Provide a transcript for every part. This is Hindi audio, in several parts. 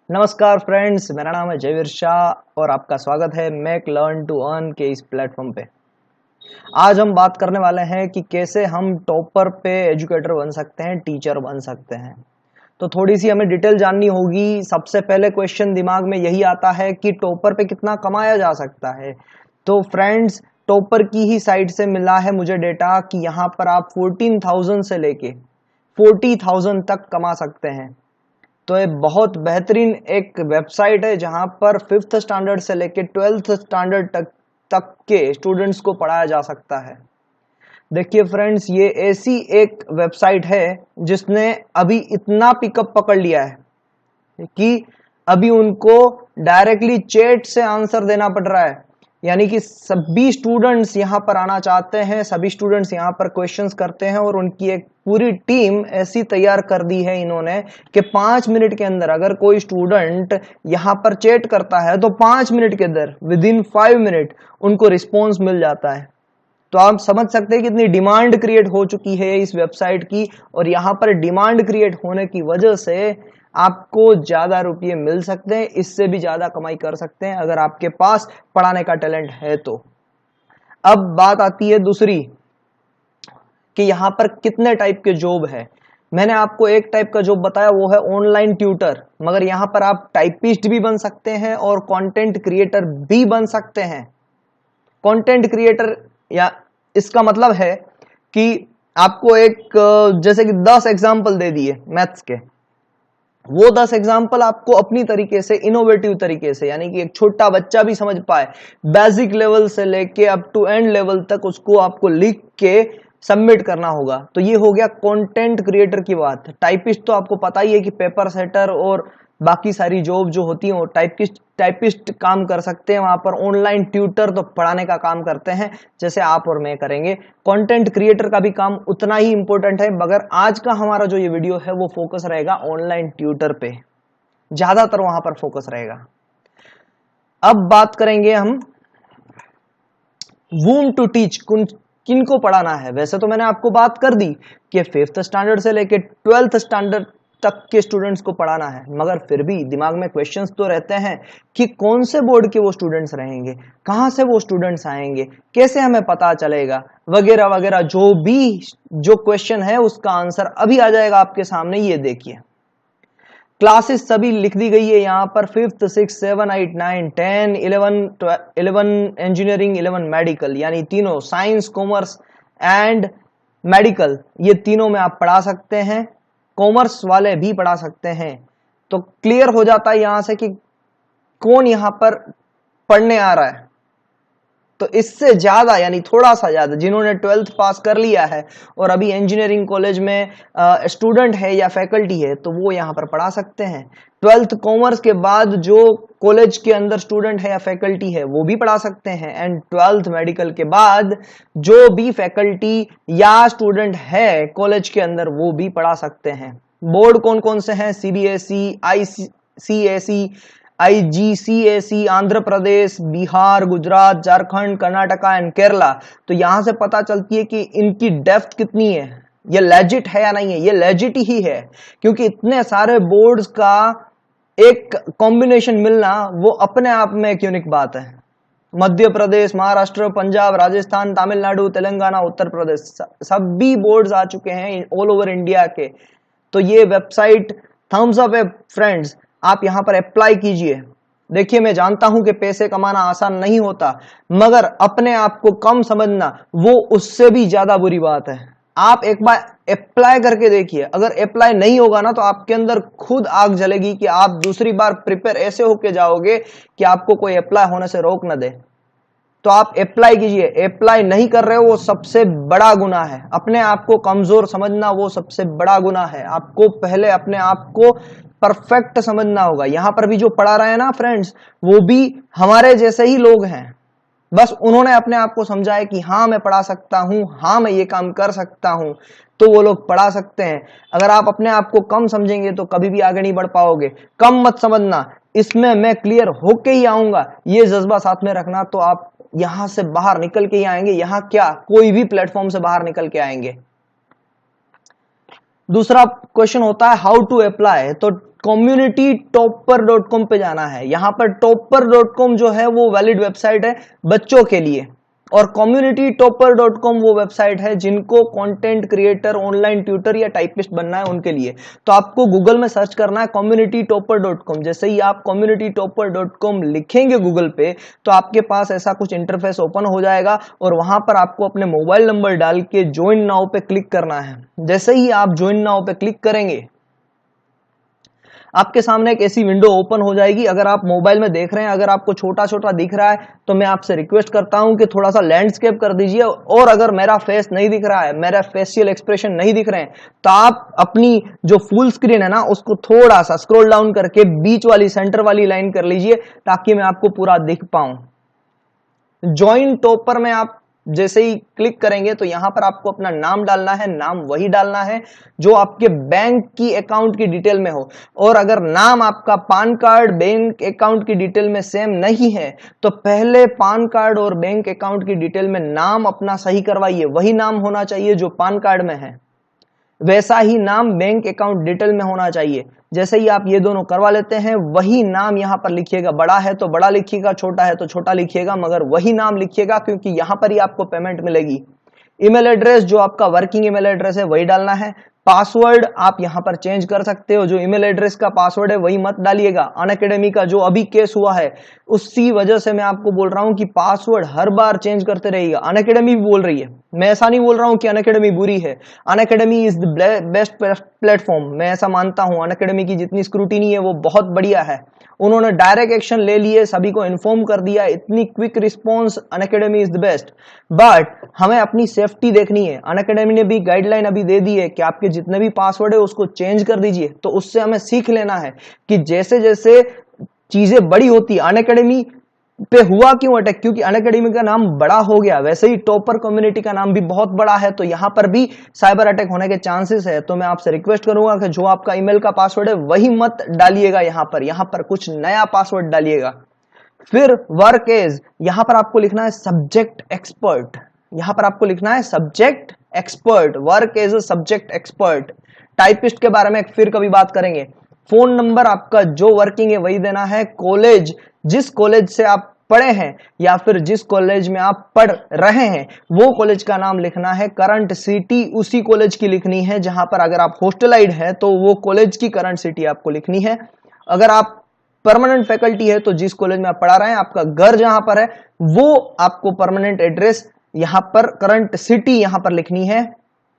नमस्कार फ्रेंड्स, मेरा नाम है जयवीर शाह और आपका स्वागत है मेक लर्न टू अर्न के इस प्लेटफॉर्म पे। आज हम बात करने वाले हैं कि कैसे हम टॉपर पे एजुकेटर बन सकते हैं, टीचर बन सकते हैं। तो थोड़ी सी हमें डिटेल जाननी होगी। सबसे पहले क्वेश्चन दिमाग में यही आता है कि टॉपर पे कितना कमाया जा सकता है। तो फ्रेंड्स, टॉपर की ही साइट से मिला है मुझे डेटा कि यहाँ पर आप 14,000 से लेके 40,000 तक कमा सकते हैं। तो ये बहुत बेहतरीन एक वेबसाइट है जहां पर 5th स्टैंडर्ड से लेके 12th स्टैंडर्ड तक के स्टूडेंट्स को पढ़ाया जा सकता है। देखिए फ्रेंड्स, ये ऐसी एक वेबसाइट है जिसने अभी इतना पिकअप पकड़ लिया है कि अभी उनको डायरेक्टली चैट से आंसर देना पड़ रहा है। यानी कि सभी स्टूडेंट्स यहाँ पर आना चाहते हैं, सभी स्टूडेंट्स यहाँ पर क्वेश्चंस करते हैं और उनकी एक पूरी टीम ऐसी तैयार कर दी है इन्होंने कि 5 मिनट के अंदर अगर कोई स्टूडेंट यहाँ पर चैट करता है तो 5 मिनट के अंदर विद इन 5 मिनट उनको रिस्पॉन्स मिल जाता है। तो आप समझ सकते हैं कितनी डिमांड क्रिएट हो चुकी है इस वेबसाइट की, और यहाँ पर डिमांड क्रिएट होने की वजह से आपको ज्यादा रुपये मिल सकते हैं, इससे भी ज्यादा कमाई कर सकते हैं अगर आपके पास पढ़ाने का टैलेंट है तो। अब बात आती है दूसरी कि यहाँ पर कितने टाइप के जॉब है। मैंने आपको एक टाइप का जॉब बताया, वो है ऑनलाइन ट्यूटर, मगर यहाँ पर आप टाइपिस्ट भी बन सकते हैं और कंटेंट क्रिएटर भी बन सकते हैं। कंटेंट क्रिएटर या इसका मतलब है कि आपको एक जैसे कि 10 एग्जाम्पल दे दिए मैथ्स के, वो 10 एग्जाम्पल आपको अपनी तरीके से इनोवेटिव तरीके से, यानी कि एक छोटा बच्चा भी समझ पाए, बेसिक लेवल से लेके अप टू एंड लेवल तक उसको आपको लिख के सबमिट करना होगा। तो ये हो गया कंटेंट क्रिएटर की बात। टाइपिस्ट तो आपको पता ही है कि पेपर सेटर और बाकी सारी जॉब जो होती है वो टाइपिस्ट काम कर सकते हैं वहां पर। ऑनलाइन ट्यूटर तो पढ़ाने का काम करते हैं जैसे आप और मैं करेंगे। कंटेंट क्रिएटर का भी काम उतना ही इंपॉर्टेंट है, मगर आज का हमारा जो ये वीडियो है वो फोकस रहेगा ऑनलाइन ट्यूटर पे, ज्यादातर वहां पर फोकस रहेगा। अब बात करेंगे हम वूम टू टीच, किनको पढ़ाना है। वैसे तो मैंने आपको बात कर दी कि 5th स्टैंडर्ड से लेके 12th स्टैंडर्ड तक के स्टूडेंट्स को पढ़ाना है, मगर फिर भी दिमाग में क्वेश्चंस तो रहते हैं कि कौन से बोर्ड के वो स्टूडेंट्स रहेंगे, कहां से वो स्टूडेंट्स आएंगे, कैसे हमें पता चलेगा, वगैरह वगैरह। जो क्वेश्चन है उसका आंसर अभी आ जाएगा आपके सामने। ये देखिए, क्लासेस सभी लिख दी गई है यहाँ पर, 5th 6th 7 8 9 10 11 इंजीनियरिंग 11 मेडिकल, यानी तीनों साइंस कॉमर्स एंड मेडिकल, ये तीनों में आप पढ़ा सकते हैं। कॉमर्स वाले भी पढ़ा सकते हैं। तो क्लियर हो जाता है यहां से कि कौन यहां पर पढ़ने आ रहा है। तो इससे ज्यादा, यानी थोड़ा सा ज्यादा, जिन्होंने 12th पास कर लिया है और अभी इंजीनियरिंग कॉलेज में स्टूडेंट है या फैकल्टी है, तो वो यहाँ पर पढ़ा सकते हैं। 12th कॉमर्स के बाद जो कॉलेज के अंदर स्टूडेंट है या फैकल्टी है वो भी पढ़ा सकते हैं। एंड 12th मेडिकल के बाद जो भी फैकल्टी या स्टूडेंट है कॉलेज के अंदर वो भी पढ़ा सकते हैं। बोर्ड कौन कौन से हैं? CBSE, ICSE, IGCSE, Andhra Pradesh, Bihar, Gujarat, Jharkhand, Karnataka and Kerala. तो यहां से पता चलती है कि इनकी डेप्थ कितनी है, ये लेजिट है या नहीं है। ये लेजिट ही है, क्योंकि इतने सारे बोर्ड्स का एक कॉम्बिनेशन मिलना वो अपने आप में एक यूनिक बात है। मध्य प्रदेश, महाराष्ट्र, पंजाब, राजस्थान, तमिलनाडु, तेलंगाना, उत्तर प्रदेश, सभी बोर्ड्स आ चुके हैं ऑल ओवर इंडिया के। तो ये वेबसाइट थम्स अप है फ्रेंड्स, आप यहां पर अप्लाई कीजिए। देखिए, मैं जानता हूं कि पैसे कमाना आसान नहीं होता, मगर अपने आप को कम समझना वो उससे भी ज्यादा बुरी बात है। आप एक बार अप्लाई करके देखिए, अगर अप्लाई नहीं होगा ना तो आपके अंदर खुद आग जलेगी कि आप दूसरी बार प्रिपेयर ऐसे होके जाओगे कि आपको कोई अप्लाई होने से रोक न दे। तो आप अप्लाई कीजिए। अप्लाई नहीं कर रहे हो वो सबसे बड़ा गुनाह है। अपने आप को कमजोर समझना वो सबसे बड़ा गुनाह है। आपको पहले अपने आप को परफेक्ट समझना होगा। यहां पर भी जो पढ़ा रहे हैं ना फ्रेंड्स, वो भी हमारे जैसे ही लोग हैं। बस उन्होंने अपने आप को समझा है कि हाँ मैं पढ़ा सकता हूं, हाँ मैं ये काम कर सकता हूं, तो वो लोग पढ़ा सकते हैं। अगर आप अपने आप को कम समझेंगे तो कभी भी आगे नहीं बढ़ पाओगे। कम मत समझना, इसमें मैं क्लियर होके ही आऊंगा, ये जज्बा साथ में रखना, तो आप यहां से बाहर निकल के ही आएंगे। यहां क्या, कोई भी प्लेटफॉर्म से बाहर निकल के आएंगे। दूसरा क्वेश्चन होता है हाउ टू अप्लाई। तो communitytopper.com पे जाना है। यहाँ पर topper.com जो है वो वैलिड वेबसाइट है बच्चों के लिए, और communitytopper.com वो वेबसाइट है जिनको कंटेंट क्रिएटर, ऑनलाइन ट्यूटर या टाइपिस्ट बनना है उनके लिए। तो आपको गूगल में सर्च करना है communitytopper.com। जैसे ही आप communitytopper.com लिखेंगे गूगल पे तो आपके पास ऐसा कुछ इंटरफेस ओपन हो जाएगा, और वहां पर आपको अपने मोबाइल नंबर डाल के ज्वाइन नाउ पे क्लिक करना है। जैसे ही आप ज्वाइन नाउ पे क्लिक करेंगे आपके सामने एक ऐसी विंडो ओपन हो जाएगी। अगर आप मोबाइल में देख रहे हैं, अगर आपको छोटा छोटा दिख रहा है तो मैं आपसे रिक्वेस्ट करता हूं कि थोड़ा सा लैंडस्केप कर दीजिए, और अगर मेरा फेस नहीं दिख रहा है, मेरा फेशियल एक्सप्रेशन नहीं दिख रहे हैं, तो आप अपनी जो फुल स्क्रीन है ना उसको थोड़ा सा स्क्रॉल डाउन करके बीच वाली, सेंटर वाली लाइन कर लीजिए ताकि मैं आपको पूरा दिख पाऊं। ज्वाइन टॉपर में आप जैसे ही क्लिक करेंगे तो यहां पर आपको अपना नाम डालना है। नाम वही डालना है जो आपके बैंक की अकाउंट की डिटेल में हो, और अगर नाम आपका पान कार्ड, बैंक अकाउंट की डिटेल में सेम नहीं है तो पहले पान कार्ड और बैंक अकाउंट की डिटेल में नाम अपना सही करवाइए। वही नाम होना चाहिए जो पान कार्ड में है, वैसा ही नाम बैंक अकाउंट डिटेल में होना चाहिए। जैसे ही आप ये दोनों करवा लेते हैं वही नाम यहाँ पर लिखिएगा। बड़ा है तो बड़ा लिखिएगा, छोटा है तो छोटा लिखिएगा, मगर वही नाम लिखिएगा क्योंकि यहाँ पर ही आपको पेमेंट मिलेगी। ईमेल एड्रेस जो आपका वर्किंग ईमेल एड्रेस है वही डालना है। पासवर्ड आप यहां पर चेंज कर सकते हो, जो ईमेल एड्रेस का पासवर्ड है वही मत डालिएगा। अनअकैडमी का जो अभी केस हुआ है उसी वजह से मैं आपको बोल रहा हूं कि पासवर्ड हर बार चेंज करते रहिएगा। अनअकैडमी भी बोल रही है, मैं ऐसा नहीं बोल रहा हूं कि अनअकैडमी बुरी है। Unacademy is the best platform, मैं ऐसा मानता हूं। अनअकैडमी की जितनी स्क्रूटिनी है वो बहुत बढ़िया है। उन्होंने डायरेक्ट एक्शन ले लिए, सभी को इन्फॉर्म कर दिया, इतनी quick response, Unacademy is the best. But हमें अपनी सेफ्टी देखनी है। अनअकैडमी ने भी गाइडलाइन अभी दे दी है कि आपके जितने भी पासवर्ड है उसको चेंज कर दीजिए। तो उससे हमें सीख लेना है कि जैसे जैसे चीजें बड़ी होती है, अनअकैडमी पे हुआ क्यों अटैक, क्योंकि अनअकैडमी का नाम बड़ा हो गया, वैसे ही टॉपर कम्युनिटी का नाम भी बहुत बड़ा है, तो यहां पर भी साइबर अटैक होने के चांसेस है। तो मैं आपसे रिक्वेस्ट करूंगा कि जो आपका ईमेल का पासवर्ड है वही मत डालिएगा, यहां पर कुछ नया पासवर्ड डालिएगा। फिर वर्क एज, यहां पर आपको लिखना है सब्जेक्ट एक्सपर्ट। यहां पर आपको लिखना है subject expert, work as a subject expert. Typist के बारे में फिर कभी बात करेंगे। फोन नंबर आपका जो वर्किंग है वही देना है। कॉलेज, जिस कॉलेज से आप पढ़े हैं या फिर जिस कॉलेज में आप पढ़ रहे हैं वो कॉलेज का नाम लिखना है। करंट सिटी उसी कॉलेज की लिखनी है जहां पर अगर आप हॉस्टलाइड है तो वो कॉलेज की करंट सिटी आपको लिखनी है। अगर आप परमानेंट फैकल्टी है तो जिस कॉलेज में आप पढ़ा रहे हैं, आपका घर जहां पर है वो आपको परमानेंट एड्रेस यहां पर, करंट सिटी यहां पर लिखनी है।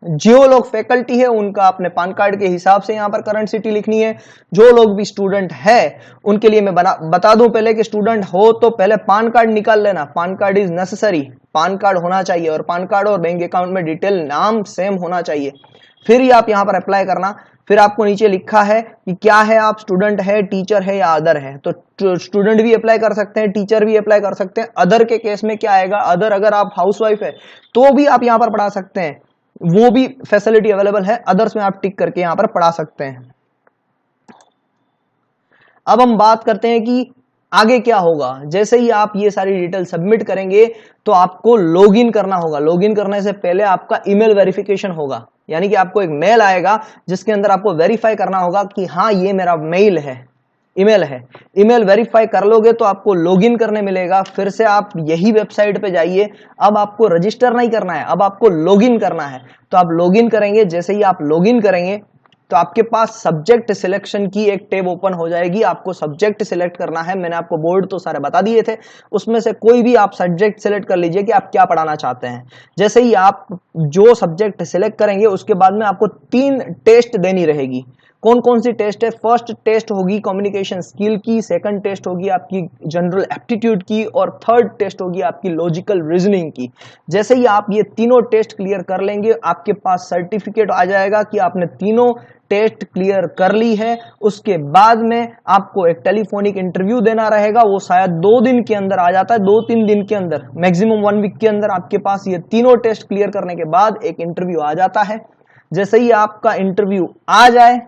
जो लोग फैकल्टी है उनका अपने पान कार्ड के हिसाब से यहां पर करंट सिटी लिखनी है। जो लोग भी स्टूडेंट है उनके लिए मैं बता दूं पहले कि स्टूडेंट हो तो पहले पान कार्ड निकाल लेना। PAN card is necessary, PAN card होना चाहिए, और पान कार्ड और बैंक अकाउंट में डिटेल नाम सेम होना चाहिए, फिर ही आप यहां पर अप्लाई करना। फिर आपको नीचे लिखा है कि क्या है, आप स्टूडेंट है, टीचर है या अदर है। तो स्टूडेंट भी अप्लाई कर सकते हैं, टीचर भी अप्लाई कर सकते हैं। अदर के केस में क्या आएगा, अदर अगर आप हाउसवाइफ है तो भी आप यहां पर पढ़ा सकते हैं, वो भी फैसिलिटी अवेलेबल है। अदर्स में आप टिक करके यहां पर पढ़ा सकते हैं। अब हम बात करते हैं कि आगे क्या होगा। जैसे ही आप ये सारी डिटेल सबमिट करेंगे तो आपको लॉगिन करना होगा। लॉगिन करने से पहले आपका ईमेल वेरिफिकेशन होगा, यानी कि आपको एक मेल आएगा जिसके अंदर आपको वेरीफाई करना होगा कि हाँ ये मेरा मेल है, ईमेल है। ईमेल वेरीफाई कर लोगे तो आपको लॉगिन करने मिलेगा। फिर से आप यही वेबसाइट पे जाइए। अब आपको रजिस्टर नहीं करना है, अब आपको लॉगिन करना है। तो आप लॉगिन करेंगे। जैसे ही आप लॉगिन करेंगे तो आपके पास सब्जेक्ट सिलेक्शन की एक टैब ओपन हो जाएगी। आपको सब्जेक्ट सिलेक्ट करना है। मैंने आपको बोर्ड तो सारे बता दिए थे, उसमें से कोई भी आप सब्जेक्ट सिलेक्ट कर लीजिए कि आप क्या पढ़ाना चाहते हैं। जैसे ही आप जो सब्जेक्ट सिलेक्ट करेंगे उसके बाद में आपको 3 टेस्ट देनी रहेगी। कौन कौन सी टेस्ट है? फर्स्ट टेस्ट होगी कम्युनिकेशन स्किल की, सेकंड टेस्ट होगी आपकी जनरल एप्टीट्यूड की, और थर्ड टेस्ट होगी आपकी लॉजिकल रीजनिंग की। जैसे ही आप ये तीनों टेस्ट क्लियर कर लेंगे आपके पास सर्टिफिकेट आ जाएगा कि आपने तीनों टेस्ट क्लियर कर ली है। उसके बाद में आपको एक टेलीफोनिक इंटरव्यू देना रहेगा। वो शायद 2 दिन के अंदर आ जाता है, 2-3 दिन के अंदर, मैक्सिमम 1 वीक के अंदर आपके पास ये तीनों टेस्ट क्लियर करने के बाद एक इंटरव्यू आ जाता है। जैसे ही आपका इंटरव्यू आ जाए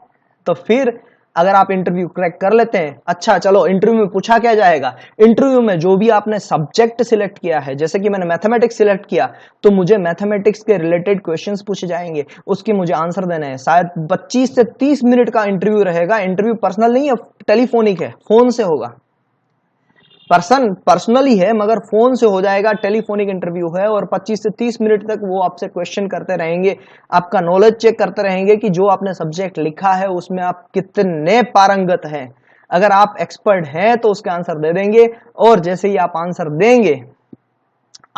तो फिर अगर आप इंटरव्यू क्रैक कर लेते हैं, अच्छा चलो इंटरव्यू में पूछा क्या जाएगा, इंटरव्यू में जो भी आपने सब्जेक्ट सिलेक्ट किया है, जैसे कि मैंने मैथमेटिक्स सिलेक्ट किया तो मुझे मैथमेटिक्स के रिलेटेड क्वेश्चंस पूछे जाएंगे, उसके मुझे आंसर देने हैं। शायद 25 से 30 मिनट का इंटरव्यू रहेगा। इंटरव्यू पर्सनल नहीं है, टेलीफोनिक है, फोन से होगा। पर्सनली है मगर फोन से हो जाएगा, टेलीफोनिक इंटरव्यू है और 25 से 30 मिनट तक वो आपसे क्वेश्चन करते रहेंगे, आपका नॉलेज चेक करते रहेंगे कि जो आपने सब्जेक्ट लिखा है उसमें आप कितने पारंगत हैं। अगर आप एक्सपर्ट हैं तो उसके आंसर दे देंगे, और जैसे ही आप आंसर देंगे,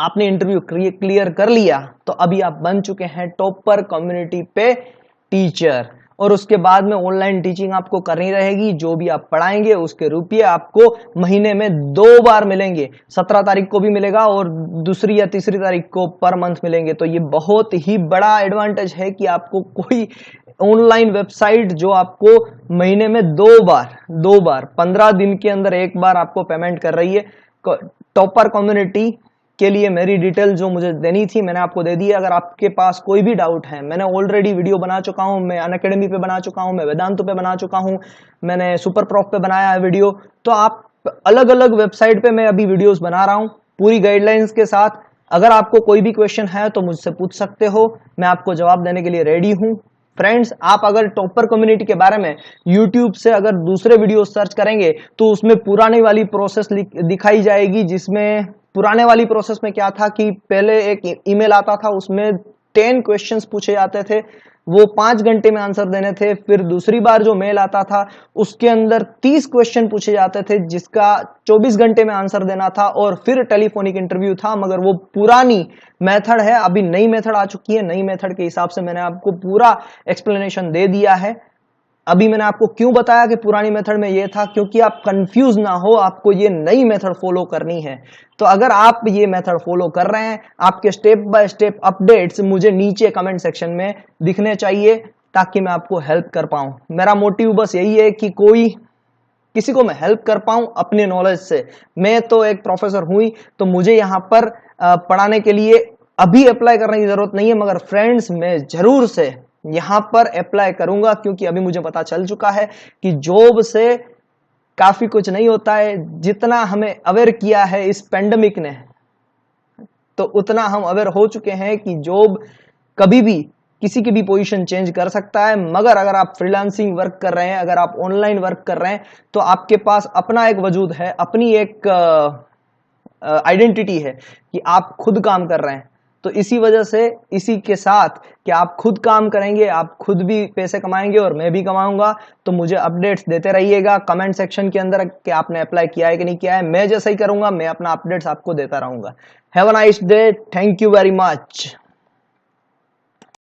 आपने इंटरव्यू क्लियर कर लिया तो अभी आप बन चुके हैं टॉपर कम्युनिटी पे टीचर। और उसके बाद में ऑनलाइन टीचिंग आपको करनी रहेगी, जो भी आप पढ़ाएंगे उसके रुपये आपको महीने में 2 बार मिलेंगे, 17 तारीख को भी मिलेगा और दूसरी या तीसरी तारीख को पर मंथ मिलेंगे। तो ये बहुत ही बड़ा एडवांटेज है कि आपको कोई ऑनलाइन वेबसाइट जो आपको महीने में 2 बार 15 दिन के अंदर 1 बार आपको पेमेंट कर रही है। टॉपर कम्युनिटी के लिए मेरी डिटेल जो मुझे देनी थी मैंने आपको दे दी है। अगर आपके पास कोई भी डाउट है, मैंने ऑलरेडी वीडियो बना चुका हूं, मैं अनअकैडमी पे बना चुका हूं, मैं वेदांत पे बना चुका हूं, मैंने सुपर प्रॉफ पे बनाया है वीडियो। तो आप अलग अलग वेबसाइट पे मैं अभी वीडियोस बना रहा हूं पूरी गाइडलाइंस के साथ। अगर आपको कोई भी क्वेश्चन है तो मुझसे पूछ सकते हो, मैं आपको जवाब देने के लिए रेडी हूं। फ्रेंड्स, आप अगर टॉपर कम्युनिटी के बारे में YouTube से अगर दूसरे वीडियो सर्च करेंगे तो उसमें पुरानी वाली प्रोसेस दिखाई जाएगी, जिसमें पुराने वाली प्रोसेस में क्या था कि पहले एक ईमेल आता था, उसमें 10 क्वेश्चंस पूछे जाते थे, वो 5 घंटे में आंसर देने थे। फिर दूसरी बार जो मेल आता था उसके अंदर 30 क्वेश्चन पूछे जाते थे जिसका 24 घंटे में आंसर देना था, और फिर टेलीफोनिक इंटरव्यू था। मगर वो पुरानी मेथड है, अभी नई मेथड आ चुकी है। नई मेथड के हिसाब से मैंने आपको पूरा एक्सप्लेनेशन दे दिया है। अभी मैंने आपको क्यों बताया कि पुरानी मेथड में ये था, क्योंकि आप कंफ्यूज ना हो, आपको ये नई मेथड फॉलो करनी है। तो अगर आप ये मेथड फॉलो कर रहे हैं, आपके स्टेप बाय स्टेप अपडेट्स मुझे नीचे कमेंट सेक्शन में दिखने चाहिए ताकि मैं आपको हेल्प कर पाऊं। मेरा मोटिव बस यही है कि किसी को मैं हेल्प कर पाऊं अपने नॉलेज से। मैं तो एक प्रोफेसर हुई, तो मुझे यहाँ पर पढ़ाने के लिए अभी अप्लाई करने की जरूरत नहीं है, मगर फ्रेंड्स मैं जरूर से यहां पर अप्लाई करूंगा, क्योंकि अभी मुझे पता चल चुका है कि जॉब से काफी कुछ नहीं होता है। जितना हमें अवेयर किया है इस पेंडेमिक ने, तो उतना हम अवेयर हो चुके हैं कि जॉब कभी भी किसी की भी पोजीशन चेंज कर सकता है। मगर अगर आप फ्रीलांसिंग वर्क कर रहे हैं, अगर आप ऑनलाइन वर्क कर रहे हैं, तो आपके पास अपना एक वजूद है, अपनी एक आइडेंटिटी है कि आप खुद काम कर रहे हैं। तो इसी वजह से, इसी के साथ कि आप खुद काम करेंगे, आप खुद भी पैसे कमाएंगे और मैं भी कमाऊंगा, तो मुझे अपडेट्स देते रहिएगा कमेंट सेक्शन के अंदर कि आपने अप्लाई किया है कि नहीं किया है। मैं जैसा ही करूंगा, मैं अपना अपडेट्स आपको देता रहूंगा। Have a nice day, thank you very much.